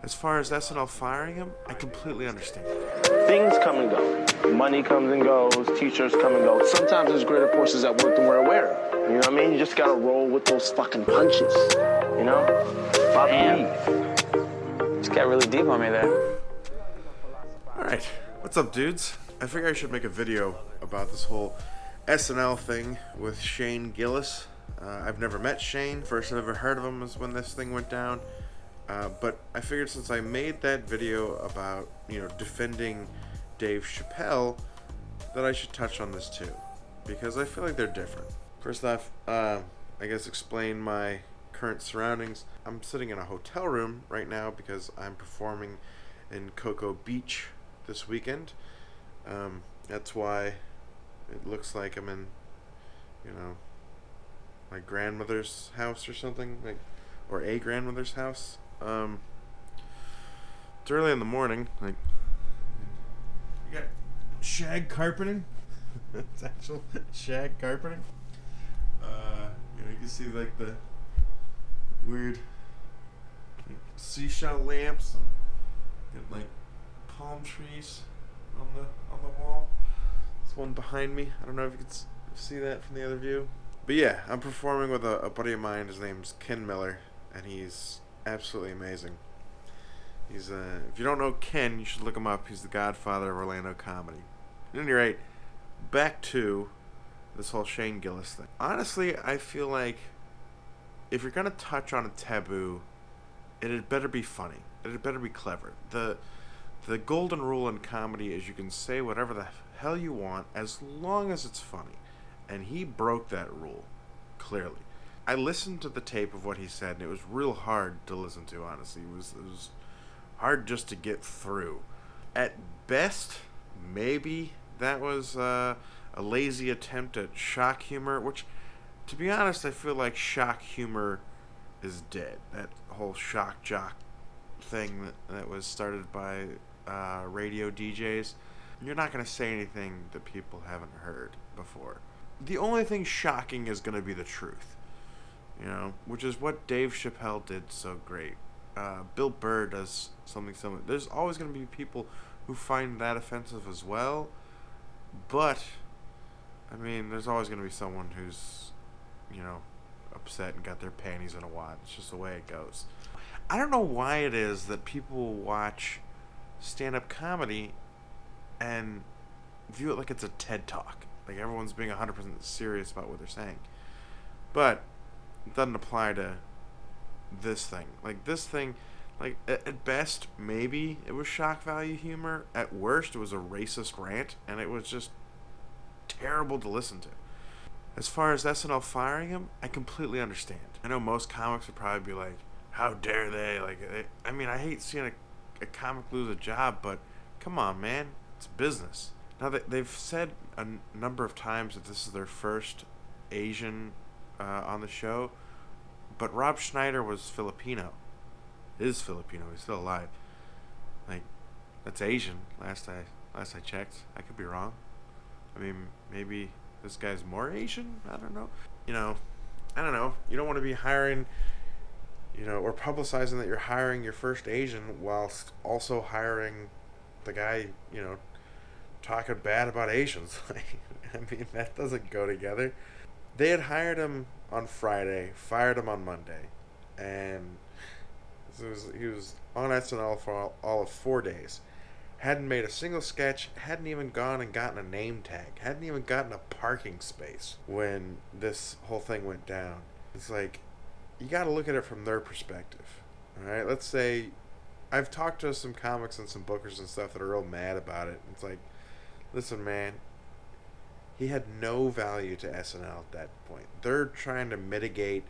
As far as SNL firing him, I completely understand. Things come and go. Money comes and goes. T-shirts come and go. Sometimes there's greater forces at work than we're aware of. You know what I mean? You just gotta roll with those fucking punches. You know? Damn. Just got really deep on me there. Alright, what's up, dudes? I figure I should make a video about this whole SNL thing with Shane Gillis. I've never met Shane. First I've ever heard of him was when this thing went down. But I figured since I made that video about, defending Dave Chappelle, that I should touch on this too. Because I feel like they're different. First off, I guess explain my current surroundings. I'm sitting in a hotel room right now because I'm performing in Cocoa Beach this weekend. That's why it looks like I'm in, my grandmother's house or something, or a grandmother's house. It's early in the morning. You got shag carpeting. It's actual shag carpeting. You can see the weird seashell lamps and palm trees on the wall. There's one behind me. I don't know if you can see that from the other view. But yeah, I'm performing with a buddy of mine. His name's Ken Miller, and he's absolutely amazing. He's if you don't know Ken, you should look him up. He's the godfather of Orlando comedy. At any rate, back to this whole Shane Gillis thing. Honestly, I feel like if you're gonna touch on a taboo, it had better be funny. It had better be clever. The golden rule in comedy is you can say whatever the hell you want as long as it's funny. And he broke that rule, clearly. I listened to the tape of what he said, and it was real hard to listen to, honestly. It was hard just to get through. At best, maybe that was a lazy attempt at shock humor, which, to be honest, I feel like shock humor is dead. That whole shock jock thing that was started by radio DJs. You're not going to say anything that people haven't heard before. The only thing shocking is going to be the truth, which is what Dave Chappelle did so great. Bill Burr does something similar. There's always going to be people who find that offensive as well, but, there's always going to be someone who's, upset and got their panties in a wad. It's just the way it goes. I don't know why it is that people watch stand-up comedy and view it like it's a TED Talk. Like everyone's being 100% serious about what they're saying. But it doesn't apply to this thing. This thing, at best, maybe it was shock value humor. At worst, it was a racist rant, and it was just terrible to listen to. As far as SNL firing him, I completely understand. I know most comics would probably be like, how dare they? I hate seeing a comic lose a job, but come on, man. It's business. Now, they've said a number of times that this is their first Asian on the show, but Rob Schneider was Filipino. Is Filipino. He's still alive. That's Asian, last I checked. I could be wrong. Maybe this guy's more Asian? I don't know. I don't know. You don't want to be hiring, or publicizing that you're hiring your first Asian whilst also hiring the guy, talking bad about Asians. That doesn't go together. They had hired him on Friday, fired him on Monday, and he was on SNL for all of 4 days. Hadn't made a single sketch, hadn't even gone and gotten a name tag, hadn't even gotten a parking space when this whole thing went down. It's you gotta look at it from their perspective. Alright, let's say I've talked to some comics and some bookers and stuff that are real mad about it. It's listen, man, he had no value to SNL at that point. They're trying to mitigate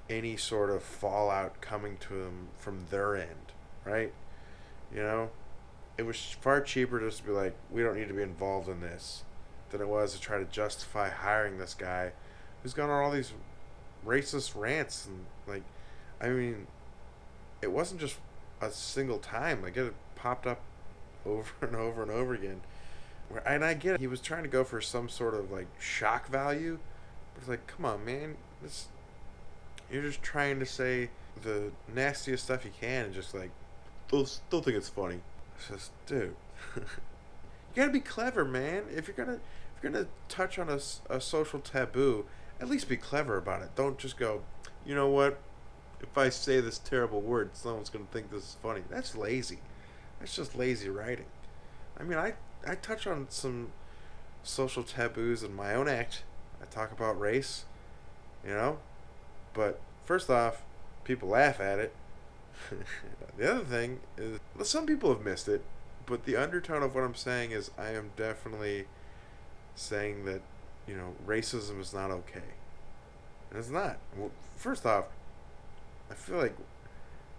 any sort of fallout coming to them from their end, right? It was far cheaper just to be like, we don't need to be involved in this, than it was to try to justify hiring this guy who's gone on all these racist rants. And, it wasn't just a single time. It had popped up over and over and over again. And I get it. He was trying to go for some sort of shock value, but it's come on, man. You're just trying to say the nastiest stuff you can and just still think it's funny. It's just, dude, you gotta be clever, man. If you're gonna touch on a social taboo, at least be clever about it. Don't just go, you know what? If I say this terrible word, someone's gonna think this is funny. That's lazy. That's just lazy writing. I mean, I touch on some social taboos in my own act. I talk about race, you know, but first off, people laugh at it. The other thing is, well, some people have missed it, but the undertone of what I'm saying is I am definitely saying that, you know, racism is not okay. And it's not. Well, first off, I feel like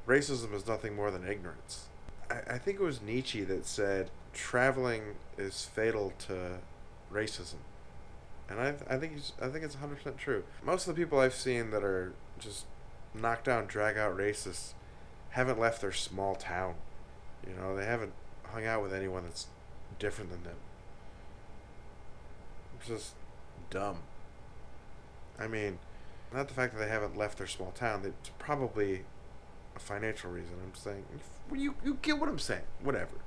racism is nothing more than ignorance. I think it was Nietzsche that said traveling is fatal to racism. And I think it's 100% true. Most of the people I've seen that are just knocked down, drag out racists haven't left their small town. You know, they haven't hung out with anyone that's different than them. It's just dumb. I mean, not the fact that they haven't left their small town. It's probably a financial reason. I'm saying, you get what I'm saying. Whatever.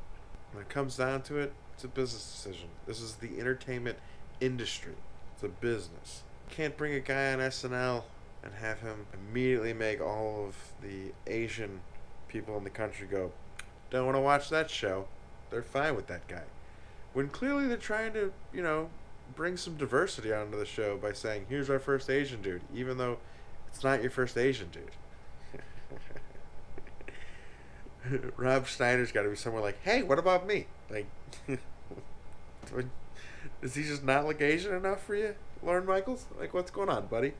When it comes down to it, it's a business decision. This is the entertainment industry. It's a business. You can't bring a guy on SNL and have him immediately make all of the Asian people in the country go, don't want to watch that show. They're fine with that guy. When clearly they're trying to, you know, bring some diversity onto the show by saying, here's our first Asian dude, even though it's not your first Asian dude. Rob Schneider's got to be somewhere like, hey, what about me? Like, does he just not look Asian enough for you, Lorne Michaels? Like, what's going on, buddy?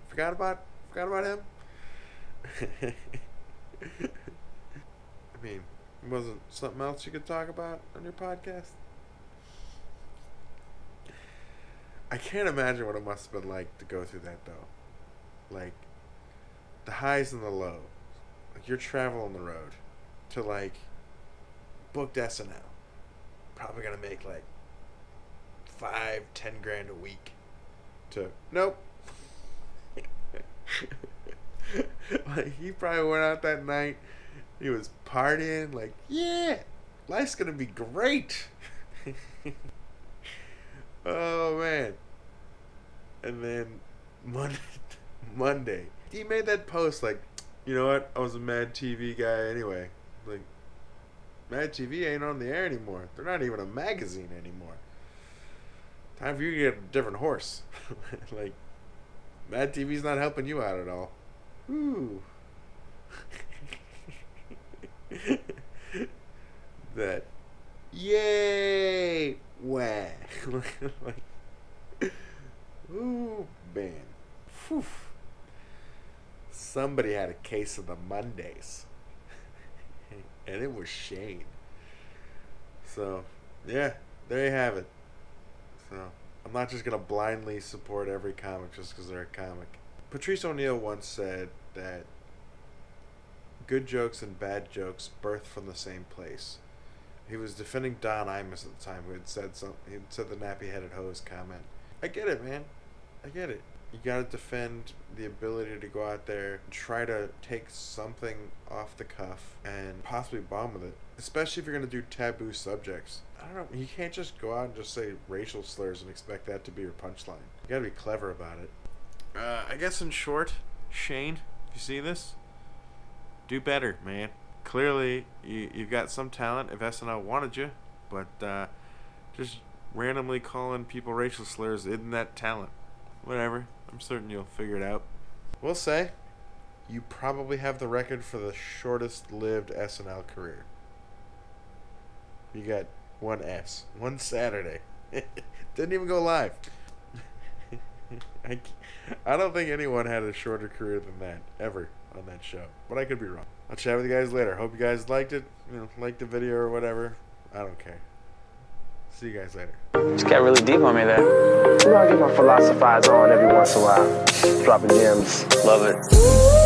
Forgot about him? I mean, wasn't something else you could talk about on your podcast? I can't imagine what it must have been like to go through that, though. Like, the highs and the lows. Like, you're traveling the road to, like, booked SNL. Probably gonna make, like, 5-10 grand a week. To, nope. Like, he probably went out that night. He was partying, like, yeah, life's gonna be great. Oh, man. And then Monday, he made that post like, you know what? I was a Mad TV guy anyway. Like, Mad TV ain't on the air anymore. They're not even a magazine anymore. Time for you to get a different horse. Like, Mad TV's not helping you out at all. Ooh. That. Yay! Wah. Like, ooh, man. Whew. Somebody had a case of the Mondays. And it was Shane. So, yeah, there you have it. So, I'm not just going to blindly support every comic just because they're a comic. Patrice O'Neal once said that good jokes and bad jokes birth from the same place. He was defending Don Imus at the time, who had said something. He said the nappy-headed hose comment. I get it, man. I get it. You gotta defend the ability to go out there and try to take something off the cuff and possibly bomb with it. Especially if you're gonna do taboo subjects. I don't know. You can't just go out and just say racial slurs and expect that to be your punchline. You gotta be clever about it. I guess in short, Shane, if you see this, do better, man. Clearly, you've got some talent if SNL wanted you, but just randomly calling people racial slurs isn't that talent. Whatever. I'm certain you'll figure it out. We'll say you probably have the record for the shortest-lived SNL career. You got one Saturday. Didn't even go live. I don't think anyone had a shorter career than that, ever, on that show. But I could be wrong. I'll chat with you guys later. Hope you guys liked it. You know, liked the video or whatever. I don't care. See you guys later. Just got really deep on me there. You know, I get my philosophize on every once in a while. Dropping gems. Love it.